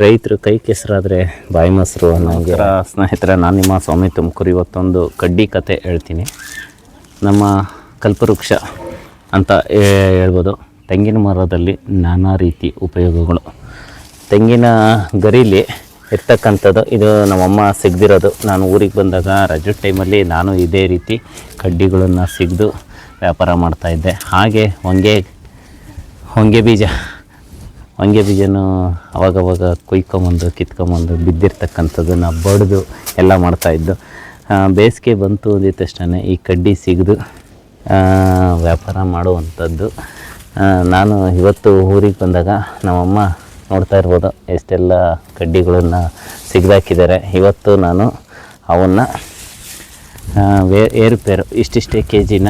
ರೈತರು ಕೈ ಕೆಸರಾದರೆ ಬಾಯಿ ಮೊಸರು ಅನ್ನೋಂಗೆ. ಸ್ನೇಹಿತರೆ, ನಾನು ನಿಮ್ಮ ಸ್ವಾಮಿ ತುಮಕೂರು. ಇವತ್ತೊಂದು ಕಡ್ಡಿ ಕತೆ ಹೇಳ್ತೀನಿ. ನಮ್ಮ ಕಲ್ಪವೃಕ್ಷ ಅಂತ ಹೇಳ್ಬೋದು. ತೆಂಗಿನ ಮರದಲ್ಲಿ ನಾನಾ ರೀತಿ ಉಪಯೋಗಗಳು. ತೆಂಗಿನ ಗರೀಲಿ ಇರ್ತಕ್ಕಂಥದ್ದು ಇದು ನಮ್ಮಮ್ಮ ಸಿಗದಿರೋದು. ನಾನು ಊರಿಗೆ ಬಂದಾಗ ರಜೆ ಟೈಮಲ್ಲಿ ನಾನು ಇದೇ ರೀತಿ ಕಡ್ಡಿಗಳನ್ನು ಸಿಗದು ವ್ಯಾಪಾರ ಮಾಡ್ತಾಯಿದ್ದೆ. ಹಾಗೆ ಹೊಂಗೆ ಬೀಜನೂ ಅವಾಗವಾಗ ಕೊಯ್ಕೊಂಬಂದು ಕಿತ್ಕೊಂಬಂದು ಬಿದ್ದಿರ್ತಕ್ಕಂಥದ್ದನ್ನು ಬಡಿದು ಎಲ್ಲ ಮಾಡ್ತಾಯಿದ್ದು. ಬೇಸಿಗೆ ಬಂತು ಅಂದಿದ ತಕ್ಷಣ ಈ ಕಡ್ಡಿ ಸಿಗದು ವ್ಯಾಪಾರ ಮಾಡುವಂಥದ್ದು. ನಾನು ಇವತ್ತು ಊರಿಗೆ ಬಂದಾಗ ನಮ್ಮಮ್ಮ ನೋಡ್ತಾ ಇರ್ಬೋದು ಎಷ್ಟೆಲ್ಲ ಕಡ್ಡಿಗಳನ್ನು ಸಿಗದಾಕಿದ್ದಾರೆ. ಇವತ್ತು ನಾನು ಅವನ್ನು ಏರುಪೇರು ಇಷ್ಟಿಷ್ಟೇ ಕೆ ಜಿನ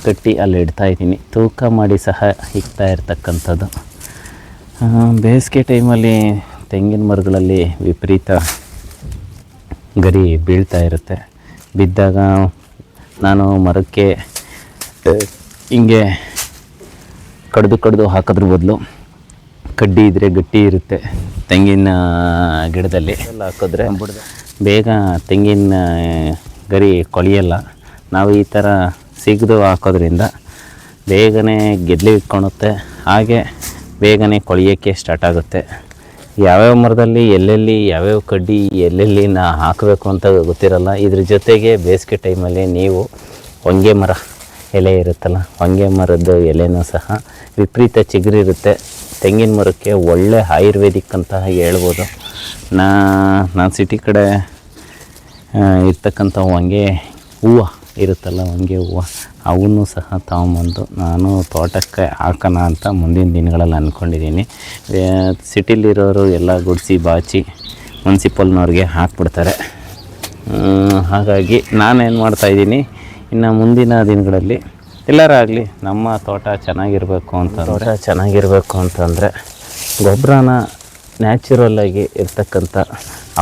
ಕಟ್ಟಿ ಅಲ್ಲಿ ಇಡ್ತಾಯಿದ್ದೀನಿ. ತೂಕ ಮಾಡಿ ಸಹ ಇಕ್ತಾ ಇರ್ತಕ್ಕಂಥದ್ದು. ಬೇಸಿಗೆ ಟೈಮಲ್ಲಿ ತೆಂಗಿನ ಮರಗಳಲ್ಲಿ ವಿಪರೀತ ಗರಿ ಬೀಳ್ತಾ ಇರುತ್ತೆ. ಬಿದ್ದಾಗ ನಾನು ಮರಕ್ಕೆ ಹಿಂಗೆ ಕಡ್ದು ಹಾಕೋದ್ರ ಬದಲು ಕಡ್ಡಿ ಇದ್ದರೆ ಗಟ್ಟಿ ಇರುತ್ತೆ ತೆಂಗಿನ ಗಿಡದಲ್ಲಿ ಎಲ್ಲ ಹಾಕಿದ್ರೆ ಬೇಗ ತೆಂಗಿನ ಗರಿ ಕೊಳೆಯಲ್ಲ. ನಾವು ಈ ಥರ ಸಿಗದು ಹಾಕೋದ್ರಿಂದ ಬೇಗನೆ ಗೆದ್ಲಿ ಇಟ್ಕೊಳುತ್ತೆ. ಹಾಗೆ ಬೇಗನೆ ಕೊಳೆಯೋಕ್ಕೆ ಸ್ಟಾರ್ಟ್ ಆಗುತ್ತೆ. ಯಾವ್ಯಾವ ಮರದಲ್ಲಿ ಎಲ್ಲೆಲ್ಲಿ ಯಾವ್ಯಾವ ಕಡ್ಡಿ ಎಲ್ಲೆಲ್ಲಿ ಹಾಕಬೇಕು ಅಂತ ಗೊತ್ತಿರಲ್ಲ. ಇದ್ರ ಜೊತೆಗೆ ಬೇಸಿಗೆ ಟೈಮಲ್ಲಿ ನೀವು ಹೊಂಗೆ ಮರ ಎಲೆ ಇರುತ್ತಲ್ಲ, ಹೊಂಗೆ ಮರದ್ದು ಎಲೆನೂ ಸಹ ವಿಪರೀತ ಚಿಗುರಿರುತ್ತೆ. ತೆಂಗಿನ ಮರಕ್ಕೆ ಒಳ್ಳೆ ಆಯುರ್ವೇದಿಕ್ ಅಂತ ಹೇಳ್ಬೋದು. ನಾನು ಸಿಟಿ ಕಡೆ ಇರ್ತಕ್ಕಂಥ ಹೊಂಗೆ ಹೂವು ಇರುತ್ತಲ್ಲ, ಹೊಂಗೆ ಹೂವು ಅವನ್ನೂ ಸಹ ತಗೊಂಬಂದು ನಾನು ತೋಟಕ್ಕೆ ಹಾಕೋಣ ಅಂತ ಮುಂದಿನ ದಿನಗಳಲ್ಲಿ ಅಂದ್ಕೊಂಡಿದ್ದೀನಿ. ಸಿಟಿಲಿರೋರು ಎಲ್ಲ ಗುಡಿಸಿ ಬಾಚಿ ಮುನ್ಸಿಪಲ್ನವ್ರಿಗೆ ಹಾಕ್ಬಿಡ್ತಾರೆ. ಹಾಗಾಗಿ ನಾನೇನು ಮಾಡ್ತಾಯಿದ್ದೀನಿ, ಇನ್ನು ಮುಂದಿನ ದಿನಗಳಲ್ಲಿ ಎಲ್ಲರಾಗಲಿ ನಮ್ಮ ತೋಟ ಚೆನ್ನಾಗಿರಬೇಕು ಅಂತಂದರೆ ಗೊಬ್ಬರನ ನ್ಯಾಚುರಲ್ಲಾಗಿ ಇರ್ತಕ್ಕಂಥ,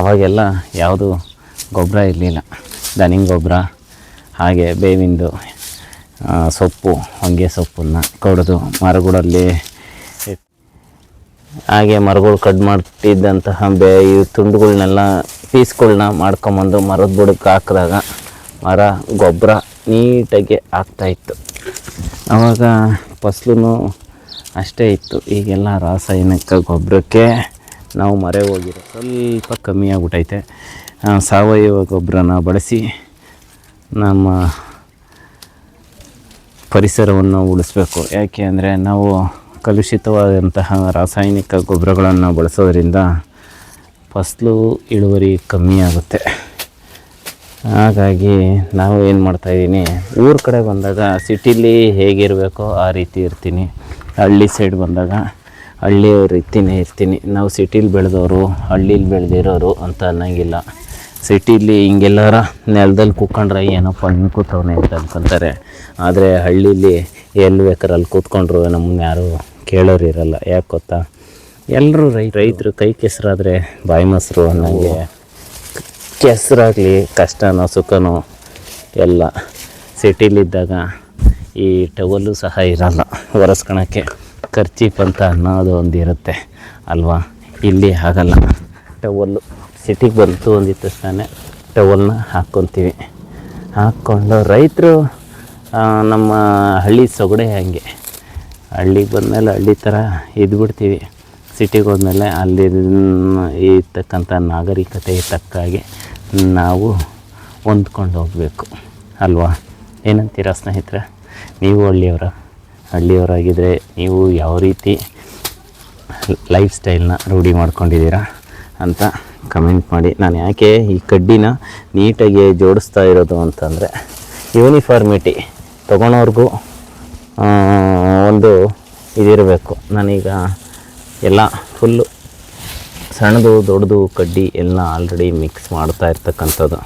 ಅವಾಗೆಲ್ಲ ಯಾವುದು ಗೊಬ್ಬರ ಇರಲಿಲ್ಲ. ದನಿನ ಗೊಬ್ಬರ ಹಾಗೆ ಬೇವಿಂದು ಸೊಪ್ಪು, ಹೊಂಗೆ ಸೊಪ್ಪನ್ನು ಕಡಿದು ಮರಗಳಲ್ಲಿ ಹಾಗೆ ಮರಗಳು ಕಟ್ ಮಾಡ್ತಿದ್ದಂತಹ ಈ ತುಂಡುಗಳನ್ನೆಲ್ಲ ಪೀಸ್ಗಳನ್ನ ಮಾಡ್ಕೊಂಬಂದು ಮರದ ಬುಡಕ್ಕೆ ಹಾಕಿದಾಗ ಮರ ಗೊಬ್ಬರ ನೀಟಾಗಿ ಆಗ್ತಾಯಿತ್ತು. ಆವಾಗ ಫಸಲು ಅಷ್ಟೇ ಇತ್ತು. ಈಗೆಲ್ಲ ರಾಸಾಯನಿಕ ಗೊಬ್ಬರಕ್ಕೆ ನಾವು ಮೊರೆ ಹೋಗಿರೋ ಸ್ವಲ್ಪ ಕಮ್ಮಿ ಆಗ್ಬಿಟ್ಟೈತೆ. ಸಾವಯವ ಗೊಬ್ಬರನ ಬಳಸಿ ನಮ್ಮ ಪರಿಸರವನ್ನು ಉಳಿಸ್ಬೇಕು. ಯಾಕೆ ಅಂದರೆ ನಾವು ಕಲುಷಿತವಾದಂತಹ ರಾಸಾಯನಿಕ ಗೊಬ್ಬರಗಳನ್ನು ಬಳಸೋದ್ರಿಂದ ಫಸಲು ಇಳುವರಿ ಕಮ್ಮಿ ಆಗುತ್ತೆ. ಹಾಗಾಗಿ ನಾವು ಏನು ಮಾಡ್ತಾಯಿದ್ದೀನಿ, ಊರ ಕಡೆ ಬಂದಾಗ ಸಿಟಿಲಿ ಹೇಗಿರಬೇಕೋ ಆ ರೀತಿ ಇರ್ತೀನಿ. ಹಳ್ಳಿ ಸೈಡ್ ಬಂದಾಗ ಹಳ್ಳಿಯ ರೀತಿಯೇ ಇರ್ತೀನಿ. ನಾವು ಸಿಟಿಲಿ ಬೆಳೆದವರು ಹಳ್ಳೀಲಿ ಬೆಳೆದಿರೋರು ಅಂತ ಅನ್ನೋಂಗಿಲ್ಲ. ಸಿಟಿಲಿ ಹಿಂಗೆಲ್ಲರ ನೆಲದಲ್ಲಿ ಕೂತ್ಕೊಂಡ್ರೆ ಏನಪ್ಪ ಹಿಂಗೆ ಕೂತವನೇ ಅಂತ ಅನ್ಕೊತಾರೆ. ಆದರೆ ಹಳ್ಳೀಲಿ ಎಲ್ಲಿ ಬೇಕಾದ್ರೆ ಅಲ್ಲಿ ಕೂತ್ಕೊಂಡ್ರು ನಮ್ಮನ್ನ ಯಾರೂ ಕೇಳೋರು ಇರಲ್ಲ. ಯಾಕೆ ಗೊತ್ತಾ, ಎಲ್ಲರೂ ರೈತರು ಕೈ ಕೆಸರಾದರೆ ಬಾಯಿ ಮೊಸರು ಅನ್ನೋಂಗೆ. ಕೆಸರಾಗಲಿ ಕಷ್ಟನೋ ಸುಖನೋ ಎಲ್ಲ ಸಿಟಿಲಿದ್ದಾಗ ಈ ಟವಲ್ಲು ಸಹ ಇರಲ್ಲ ಒರೆಸ್ಕೊಳಕ್ಕೆ. ಖರ್ಚೀಪ್ ಅಂತ ಅನ್ನೋದು ಒಂದು ಇರುತ್ತೆ ಅಲ್ವಾ. ಇಲ್ಲಿ ಆಗಲ್ಲ. ಟವಲ್ಲು ಸಿಟಿಗೆ ಬಂತು ಅಂದಿದ ತಕ್ಷಣ ಟವಲ್ನ ಹಾಕ್ಕೊತೀವಿ. ಹಾಕ್ಕೊಂಡು ರೈತರು ನಮ್ಮ ಹಳ್ಳಿ ಸೊಗಡೆ ಹಾಗೆ. ಹಳ್ಳಿಗೆ ಬಂದಮೇಲೆ ಹಳ್ಳಿ ಥರ ಇದ್ಬಿಡ್ತೀವಿ. ಸಿಟಿಗೆ ಹೋದ್ಮೇಲೆ ಅಲ್ಲಿ ಇರ್ತಕ್ಕಂಥ ನಾಗರಿಕತೆಗೆ ತಕ್ಕಾಗೆ ನಾವು ಹೊಂದ್ಕೊಂಡು ಹೋಗಬೇಕು ಅಲ್ವಾ. ಏನಂತೀರ ಸ್ನೇಹಿತರೆ? ನೀವು ಹಳ್ಳಿಯವರಾಗಿದ್ದರೆ ನೀವು ಯಾವ ರೀತಿ ಲೈಫ್ ಸ್ಟೈಲ್ನ ರೂಢಿ ಮಾಡ್ಕೊಂಡಿದ್ದೀರಾ ಅಂತ ಕಮೆಂಟ್ ಮಾಡಿ. ನಾನು ಯಾಕೆ ಈ ಕಡ್ಡಿನ ನೀಟಾಗಿ ಜೋಡಿಸ್ತಾ ಇರೋದು ಅಂತಂದರೆ ಯೂನಿಫಾರ್ಮಿಟಿ ತೊಗೊಳೋರ್ಗೂ ಒಂದು ಇದಿರಬೇಕು. ನಾನೀಗ ಎಲ್ಲ ಫುಲ್ಲು ಸಣ್ಣದು ದೊಡ್ಡದು ಕಡ್ಡಿ ಎಲ್ಲ ಆಲ್ರೆಡಿ ಮಿಕ್ಸ್ ಮಾಡ್ತಾ ಇರ್ತಕ್ಕಂಥದ್ದು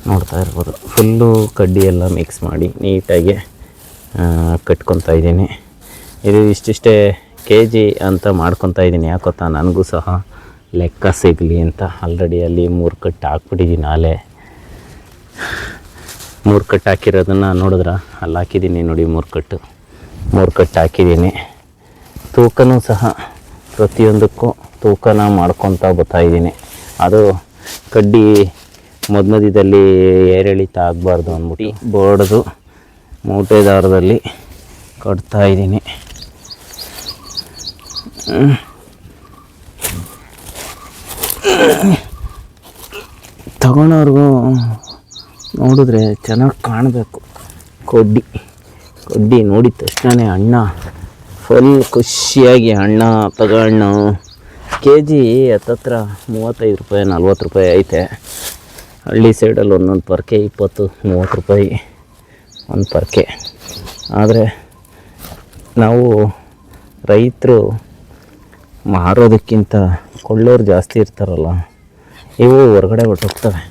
ನೋಡ್ತಾ ಇರ್ಬೋದು. ಫುಲ್ಲು ಕಡ್ಡಿ ಎಲ್ಲ ಮಿಕ್ಸ್ ಮಾಡಿ ನೀಟಾಗಿ ಕಟ್ಕೊತಾ ಇದ್ದೀನಿ. ಇದು ಇಷ್ಟಿಷ್ಟೇ kg ಅಂತ ಮಾಡ್ಕೊತಾ ಇದ್ದೀನಿ. ಯಾಕೊತ್ತಾ, ನನಗೂ ಸಹ ಲೆಕ್ಕ ಸಿಗಲಿ ಅಂತ. ಆಲ್ರೆಡಿ ಅಲ್ಲಿ 3 ಕಟ್ಟು ಹಾಕ್ಬಿಟ್ಟಿದ್ದೀನಿ. ಆಲೆ 3 ಕಟ್ಟು ಹಾಕಿರೋದನ್ನು ನೋಡಿದ್ರೆ ಅಲ್ಲಿ ಹಾಕಿದ್ದೀನಿ ನೋಡಿ. 3 ಕಟ್ಟು ಹಾಕಿದ್ದೀನಿ. ತೂಕನೂ ಸಹ ಪ್ರತಿಯೊಂದಕ್ಕೂ ತೂಕನ ಮಾಡ್ಕೊತಾ ಬರ್ತಾಯಿದ್ದೀನಿ. ಅದು ಕಡ್ಡಿ ಮಧ್ಯದಲ್ಲಿ ಏರಿಳಿತ ಆಗಬಾರ್ದು ಅಂದ್ಬಿಟ್ಟು ಬೋರ್ಡ್ದು ಮೂಟೆ ದಾರದಲ್ಲಿ ಕಟ್ತಾಯಿದ್ದೀನಿ. ತಗೊಳೋರ್ಗೂ ನೋಡಿದ್ರೆ ಚೆನ್ನಾಗಿ ಕಾಣಬೇಕು. ಕಡ್ಡಿ ನೋಡಿದ ತಕ್ಷಣ ಅಣ್ಣ ಫುಲ್ ಖುಷಿಯಾಗಿ ಅಣ್ಣ ತಗೊಳ್ಳ. ಕೆ ಜಿ ಹತ್ತತ್ರ 35 ರೂಪಾಯಿ 40 ರೂಪಾಯಿ ಐತೆ. ಹಳ್ಳಿ ಸೈಡಲ್ಲಿ ಒಂದೊಂದು ಪರ್ಕೆ 20-30 ರೂಪಾಯಿ ಒಂದು ಪರ್ಕೆ. ಆದರೆ ನಾವು ರೈತರು ಮಾರೋದಕ್ಕಿಂತ ಕೊಳ್ಳೋರು ಜಾಸ್ತಿ ಇರ್ತಾರಲ್ಲ, ಇವು ಹೊರಗಡೆ ಹೊರಟೋಗ್ತವೆ.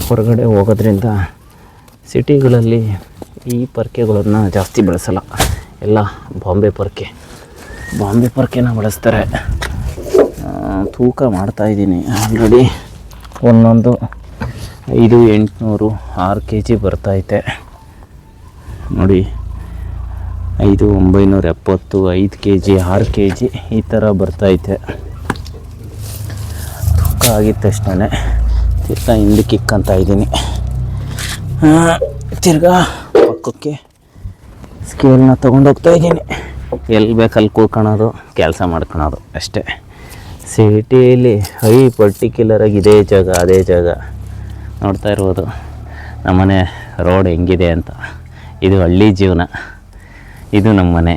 ಹೊರಗಡೆ ಹೋಗೋದ್ರಿಂದ ಸಿಟಿಗಳಲ್ಲಿ ಈ ಪರ್ಕೆಗಳನ್ನು ಜಾಸ್ತಿ ಬಳಸಲ್ಲ. ಎಲ್ಲ ಬಾಂಬೆ ಪರ್ಕೆನ ಬಳಸ್ತಾರೆ. ತೂಕ ಮಾಡ್ತಾಯಿದ್ದೀನಿ ಆಲ್ರೆಡಿ. ಒಂದೊಂದು 5-800 6 kg ಬರ್ತೈತೆ ನೋಡಿ. 5-970 5 kg 6 kg ಈ ಥರ ಬರ್ತೈತೆ. ತೂಕ ಆಗಿದ ತಕ್ಷಣ ತಿರ್ಗಾ ಹಿಂದಕ್ಕೆ ಇಕ್ಕಂತ ಇದ್ದೀನಿ. ತಿರ್ಗಾ ಪಕ್ಕಕ್ಕೆ ಸ್ಕೇಲ್ನ ತೊಗೊಂಡೋಗ್ತಾ ಇದ್ದೀನಿ. ಎಲ್ಲಿ ಬೇಕಲ್ಲಿ ಕೂತ್ಕೊಳ್ಳೋದು, ಕೆಲಸ ಮಾಡ್ಕೊಳೋದು ಅಷ್ಟೇ. ಸಿಟಿಯಲ್ಲಿ ಪರ್ಟಿಕ್ಯುಲರಾಗಿ ಇದೇ ಜಾಗ ಅದೇ ಜಾಗ ನೋಡ್ತಾ ಇರ್ಬೋದು ನಮ್ಮನೆ ರೋಡ್ ಹೆಂಗಿದೆ ಅಂತ. ಇದು ಹಳ್ಳಿ ಜೀವನ, ಇದು ನಮ್ಮ ಮನೆ.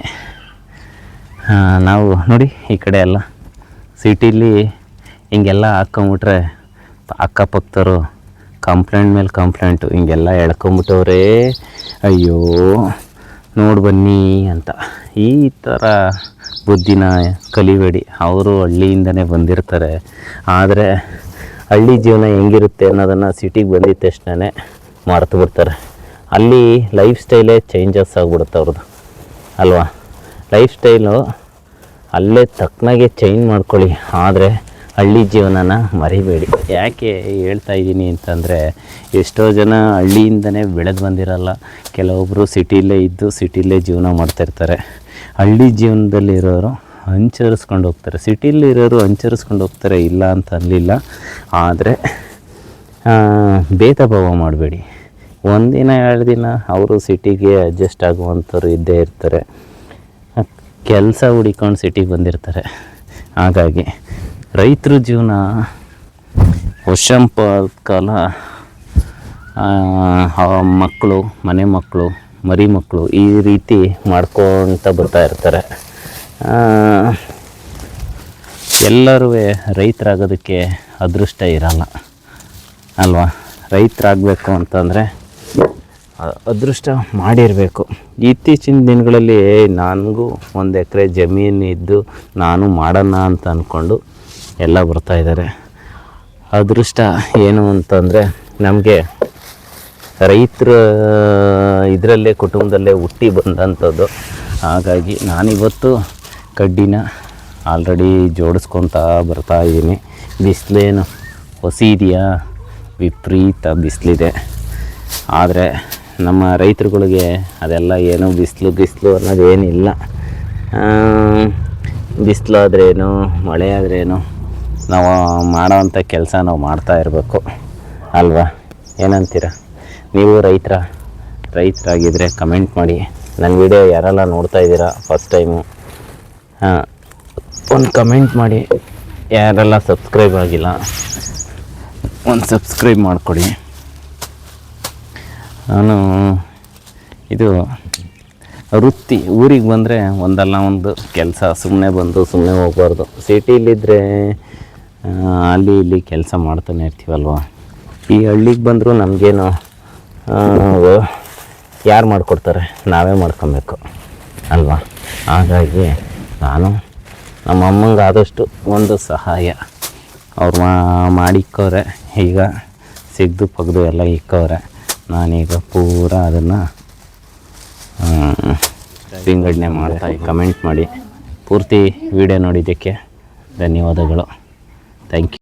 ನಾವು ನೋಡಿ ಈ ಕಡೆ ಎಲ್ಲ ಸಿಟಿಲಿ ಹಿಂಗೆಲ್ಲ ಹಾಕ್ಕೊಂಬಿಟ್ರೆ ಅಕ್ಕಪಕ್ಕದವರು ಕಂಪ್ಲೇಂಟ್ ಮೇಲೆ ಕಂಪ್ಲೇಂಟು ಹಿಂಗೆಲ್ಲ ಎಳ್ಕೊಂಬಿಟ್ಟವ್ರೆ, ಅಯ್ಯೋ ನೋಡಿ ಬನ್ನಿ ಅಂತ. ಈ ಥರ ಬುದ್ಧಿನ ಕಲಿಬೇಡಿ. ಅವರು ಹಳ್ಳಿಯಿಂದನೇ ಬಂದಿರ್ತಾರೆ. ಆದರೆ ಹಳ್ಳಿ ಜೀವನ ಹೆಂಗಿರುತ್ತೆ ಅನ್ನೋದನ್ನು ಸಿಟಿಗೆ ಬಂದಿದ್ದ ತಕ್ಷಣ ಮರೆತು ಬಿಡ್ತಾರೆ. ಅಲ್ಲಿ ಲೈಫ್ ಸ್ಟೈಲೇ ಚೇಂಜಸ್ ಆಗಿಬಿಡುತ್ತೆ ಅವ್ರದ್ದು ಅಲ್ವಾ. ಲೈಫ್ ಸ್ಟೈಲು ಅಲ್ಲೇ ತಕ್ಕನಾಗೆ ಚೇಂಜ್ ಮಾಡ್ಕೊಳ್ಳಿ, ಆದರೆ ಹಳ್ಳಿ ಜೀವನನ ಮರಿಬೇಡಿ. ಯಾಕೆ ಹೇಳ್ತಾ ಇದ್ದೀನಿ ಅಂತಂದರೆ, ಎಷ್ಟೋ ಜನ ಹಳ್ಳಿಯಿಂದನೇ ಬೆಳೆದು ಬಂದಿರಲ್ಲ. ಕೆಲವೊಬ್ಬರು ಸಿಟಿಲೇ ಇದ್ದು ಸಿಟಿಲೇ ಜೀವನ ಮಾಡ್ತಾಯಿರ್ತಾರೆ. ಹಳ್ಳಿ ಜೀವನದಲ್ಲಿರೋರು ಅನುಸರಿಸ್ಕೊಂಡು ಹೋಗ್ತಾರೆ, ಸಿಟಿಲಿರೋರು ಅನುಸರಿಸ್ಕೊಂಡು ಹೋಗ್ತಾರೆ, ಇಲ್ಲ ಅಂತ ಅನ್ನಲಿಲ್ಲ. ಆದರೆ ಭೇದ ಭಾವ ಮಾಡಬೇಡಿ. ಒಂದಿನ 2 ದಿನ ಅವರು ಸಿಟಿಗೆ ಅಡ್ಜಸ್ಟ್ ಆಗುವಂಥವ್ರು ಇದ್ದೇ ಇರ್ತಾರೆ. ಕೆಲಸ ಹುಡಿಕೊಂಡು ಸಿಟಿಗೆ ಬಂದಿರ್ತಾರೆ. ಹಾಗಾಗಿ ರೈತರ ಜೀವನ ಕಾಲ ಮಕ್ಕಳು, ಮನೆ ಮಕ್ಕಳು, ಮರಿ ಮಕ್ಕಳು ಈ ರೀತಿ ಮಾಡ್ಕೊತ ಬರ್ತಾ ಇರ್ತಾರೆ. ಎಲ್ಲರೂ ರೈತರಾಗೋದಕ್ಕೆ ಅದೃಷ್ಟ ಇರಲ್ಲ ಅಲ್ವಾ. ರೈತರಾಗಬೇಕು ಅಂತಂದರೆ ಅದೃಷ್ಟ ಮಾಡಿರಬೇಕು. ಇತ್ತೀಚಿನ ದಿನಗಳಲ್ಲಿ ನನಗೂ 1 ಎಕರೆ ಜಮೀನು ಇದ್ದು ನಾನು ಮಾಡೋಣ ಅಂತ ಅಂದ್ಕೊಂಡು ಎಲ್ಲ ಬರ್ತಾಯಿದ್ದಾರೆ. ಅದೃಷ್ಟ ಏನು ಅಂತಂದರೆ, ನಮಗೆ ರೈತರ ಇದರಲ್ಲೇ ಕುಟುಂಬದಲ್ಲೇ ಹುಟ್ಟಿ ಬಂದಂಥದ್ದು. ಹಾಗಾಗಿ ನಾನಿವತ್ತು ಕಡ್ಡಿನ ಆಲ್ರೆಡಿ ಜೋಡಿಸ್ಕೊತಾ ಬರ್ತಾಯಿದ್ದೀನಿ. ಬಿಸಿಲೇನು ಇದೆಯಾ, ವಿಪರೀತ ಬಿಸಿಲಿದೆ. ಆದರೆ ನಮ್ಮ ರೈತರುಗಳಿಗೆ ಅದೆಲ್ಲ ಏನು ಬಿಸಿಲು ಅನ್ನೋದೇನಿಲ್ಲ. ಬಿಸಿಲಾದ್ರೇನು ಮಳೆ ಆದ್ರೇನು ನಾವು ಮಾಡೋವಂಥ ಕೆಲಸ ನಾವು ಮಾಡ್ತಾ ಇರಬೇಕು ಅಲ್ವಾ. ಏನಂತೀರ ನೀವು? ರೈತರಾಗಿದ್ದರೆ ಕಮೆಂಟ್ ಮಾಡಿ. ನನ್ನ ವಿಡಿಯೋ ಯಾರೆಲ್ಲ ನೋಡ್ತಾ ಇದ್ದೀರಾ ಫಸ್ಟ್ ಟೈಮು, ಒಂದು ಕಮೆಂಟ್ ಮಾಡಿ. ಯಾರೆಲ್ಲ ಸಬ್ಸ್ಕ್ರೈಬ್ ಆಗಿಲ್ಲ ಒಂದು ಸಬ್ಸ್ಕ್ರೈಬ್ ಮಾಡಿಕೊಡಿ. ನಾನು ಇದು ವೃತ್ತಿ. ಊರಿಗೆ ಬಂದರೆ ಒಂದಲ್ಲ ಒಂದು ಕೆಲಸ, ಸುಮ್ಮನೆ ಬಂದು ಸುಮ್ಮನೆ ಹೋಗ್ಬಾರ್ದು. ಸಿಟಿಲಿದ್ದರೆ ಅಲ್ಲಿ ಇಲ್ಲಿ ಕೆಲಸ ಮಾಡ್ತಾನೆ ಇರ್ತೀವಲ್ವ. ಈ ಹಳ್ಳಿಗೆ ಬಂದರೂ ನಮಗೇನು ಯಾರು ಮಾಡಿಕೊಡ್ತಾರೆ, ನಾವೇ ಮಾಡ್ಕೊಬೇಕು ಅಲ್ವಾ. ಹಾಗಾಗಿ ನಾನು ನಮ್ಮ ಅಮ್ಮಂಗೆ ಆದಷ್ಟು ಒಂದು ಸಹಾಯ ಅವ್ರು ಮಾಡಿಕ್ಕವ್ರೆ. ಈಗ ಸಿಗ್ದು ಪಗ್ದು ಎಲ್ಲ ಇಕ್ಕವ್ರೆ. ನಾನೀಗ ಪೂರ ಅದನ್ನು ವಿಂಗಡಣೆ ಮಾಡ್ತಾ ಕಮೆಂಟ್ ಮಾಡಿ. ಪೂರ್ತಿ ವಿಡಿಯೋ ನೋಡಿದ್ದಕ್ಕೆ ಧನ್ಯವಾದಗಳು. Thank you.